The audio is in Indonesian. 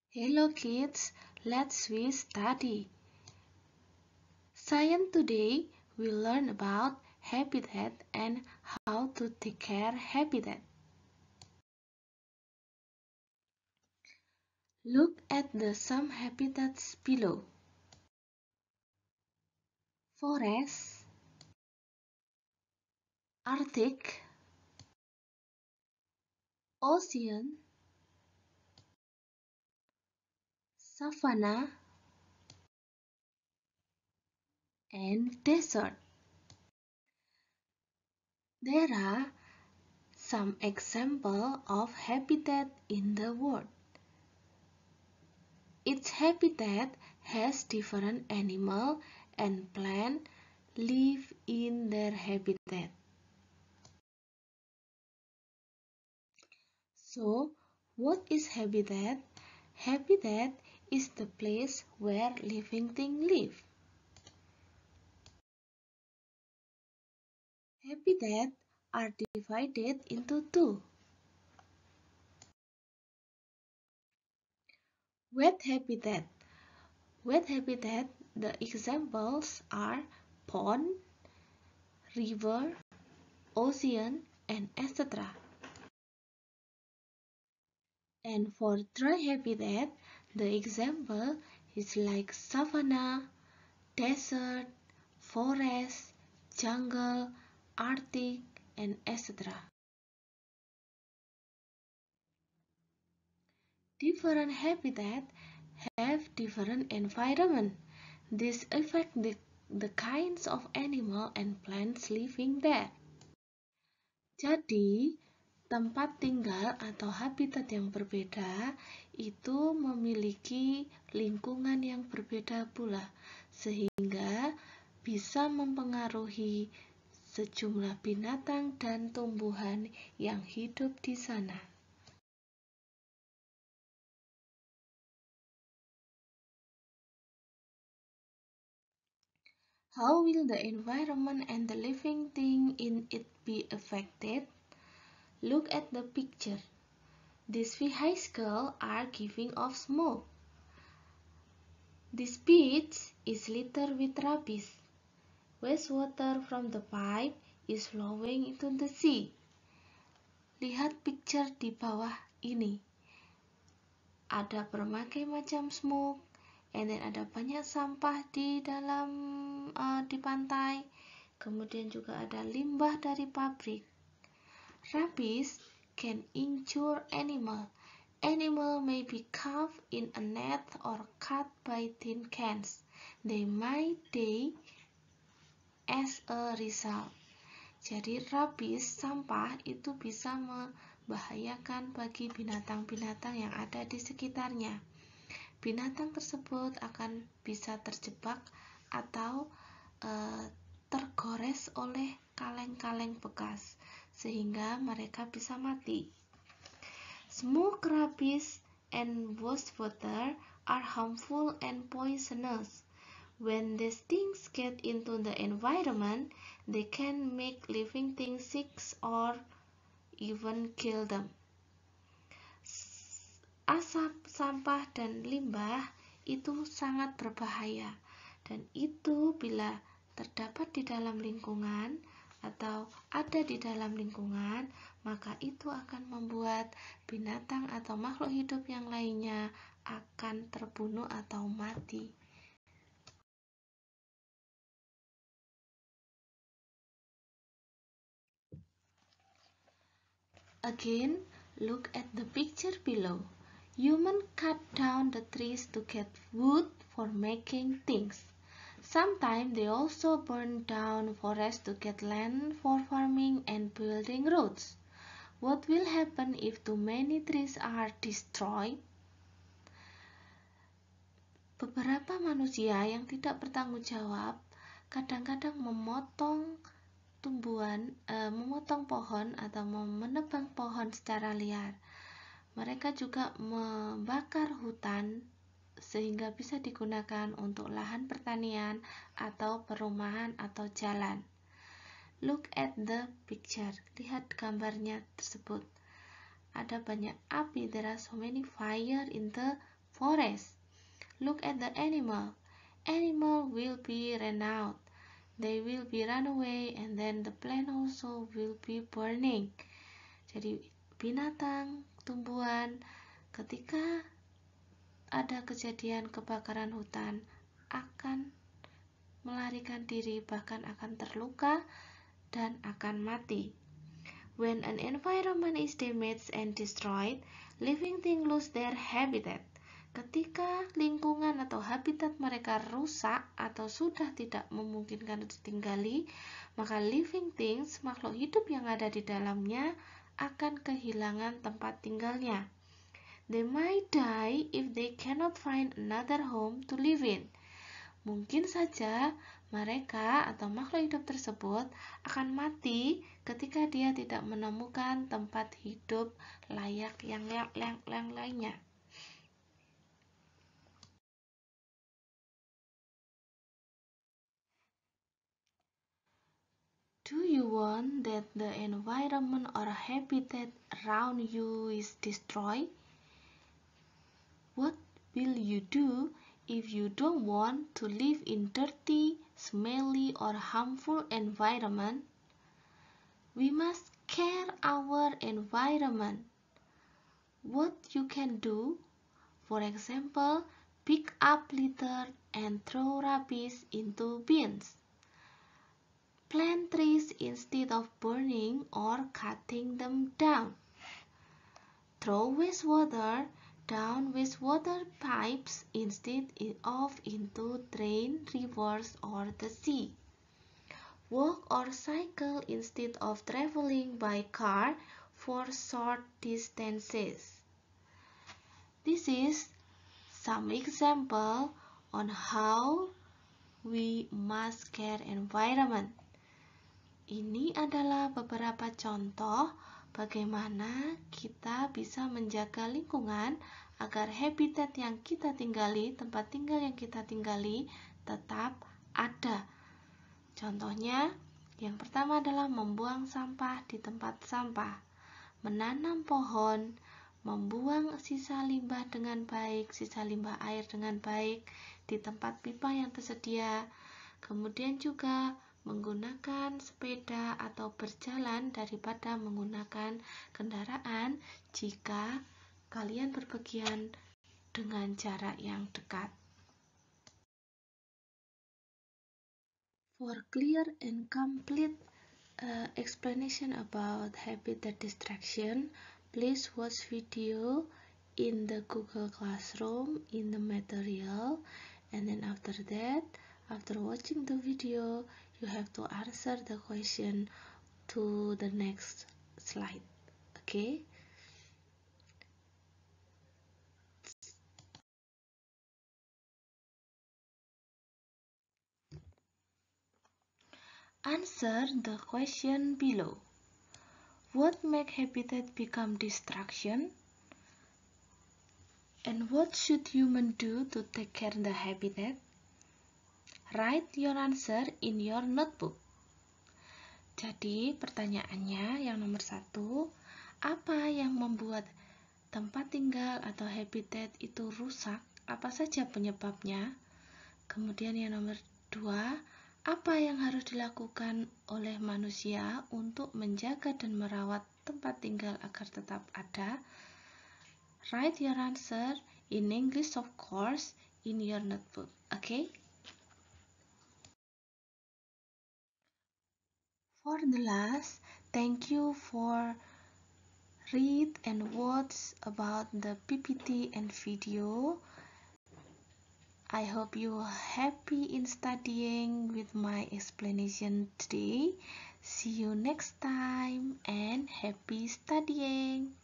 Hello kids, let's we study. Science today we learn about habitat and how to take care habitat. Look at some habitats below. Forest, Arctic, ocean, savanna, and desert. There are some examples of habitat in the world. Each habitat has different animal and plant live in their habitat. So, what is habitat? Habitat is the place where living things live. Habitats are divided into two. Wet habitat. Wet habitat, the examples are pond, river, ocean, and etc. And for dry habitat, the example is like savanna, desert, forest, jungle, Arctic, and etc. Different habitats have different environment. This affects the kinds of animal and plants living there. Jadi, tempat tinggal atau habitat yang berbeda itu memiliki lingkungan yang berbeda pula, sehingga bisa mempengaruhi sejumlah binatang dan tumbuhan yang hidup di sana. How will the environment and the living thing in it be affected? Look at the picture. These vehicles are giving off smoke. This beach is littered with rubbish. Wastewater from the pipe is flowing into the sea. Lihat picture di bawah ini. Ada berbagai macam smoke, and then ada banyak sampah di di pantai. Kemudian juga ada limbah dari pabrik. Rubbish can injure animal. Animal may be caught in a net or cut by tin cans. They might die as a result. Jadi rubbish, sampah itu bisa membahayakan bagi binatang-binatang yang ada di sekitarnya. Binatang tersebut akan bisa terjebak atau tergores oleh kaleng-kaleng bekas, sehingga mereka bisa mati. Smoke, rubbish, and wastewater are harmful and poisonous. When these things get into the environment, they can make living things sick or even kill them. Asap, sampah, dan limbah itu sangat berbahaya, dan itu bila terdapat di dalam lingkungan atau ada di dalam lingkungan, maka itu akan membuat binatang atau makhluk hidup yang lainnya akan terbunuh atau mati. Again, look at the picture below. Humans cut down the trees to get wood for making things. Sometimes they also burn down forests to get land for farming and building roads. What will happen if too many trees are destroyed? Beberapa manusia yang tidak bertanggung jawab kadang-kadang memotong pohon atau menebang pohon secara liar. Mereka juga membakar hutan sehingga bisa digunakan untuk lahan pertanian atau perumahan atau jalan. Look at the picture. Lihat gambarnya tersebut. Ada banyak api. There are so many fire in the forest. Look at the animal. Animal will be run out. They will be run away and then the plant also will be burning. Jadi binatang, tumbuhan, ketika ada kejadian kebakaran hutan akan melarikan diri, bahkan akan terluka dan akan mati. When an environment is damaged and destroyed, living things lose their habitat. Ketika lingkungan atau habitat mereka rusak atau sudah tidak memungkinkan ditinggali, maka living things, makhluk hidup yang ada di dalamnya, akan kehilangan tempat tinggalnya. They might die if they cannot find another home to live in. Mungkin saja mereka atau makhluk hidup tersebut akan mati ketika dia tidak menemukan tempat hidup layak yang lainnya. Do you want that the environment or habitat around you is destroyed? What will you do if you don't want to live in dirty, smelly, or harmful environment? We must care our environment. What you can do, for example, pick up litter and throw rubbish into bins. Plant trees instead of burning or cutting them down. Throw wastewater down wastewater pipes instead of into drain, rivers, or the sea. Walk or cycle instead of traveling by car for short distances. This is some example on how we must care environment. Ini adalah beberapa contoh bagaimana kita bisa menjaga lingkungan agar habitat yang kita tinggali, tempat tinggal yang kita tinggali tetap ada. Contohnya, yang pertama adalah membuang sampah di tempat sampah, menanam pohon, membuang sisa limbah dengan baik, sisa limbah air dengan baik di tempat pipa yang tersedia, kemudian juga menggunakan sepeda atau berjalan daripada menggunakan kendaraan jika kalian berpergian dengan jarak yang dekat. For clear and complete explanation about habitat destruction, please watch video in the Google Classroom in the material, and then after that, after watching the video, you have to answer the question to the next slide. Okay? Answer the question below. What makes habitat become destruction? And what should humans do to take care of the habitat? Write your answer in your notebook. Jadi pertanyaannya yang nomor 1, apa yang membuat tempat tinggal atau habitat itu rusak? Apa saja penyebabnya? Kemudian yang nomor 2, apa yang harus dilakukan oleh manusia untuk menjaga dan merawat tempat tinggal agar tetap ada? Write your answer in English, of course, in your notebook. Okay? For the last, thank you for read and watch about the PPT and video. I hope you are happy in studying with my explanation today. See you next time and happy studying.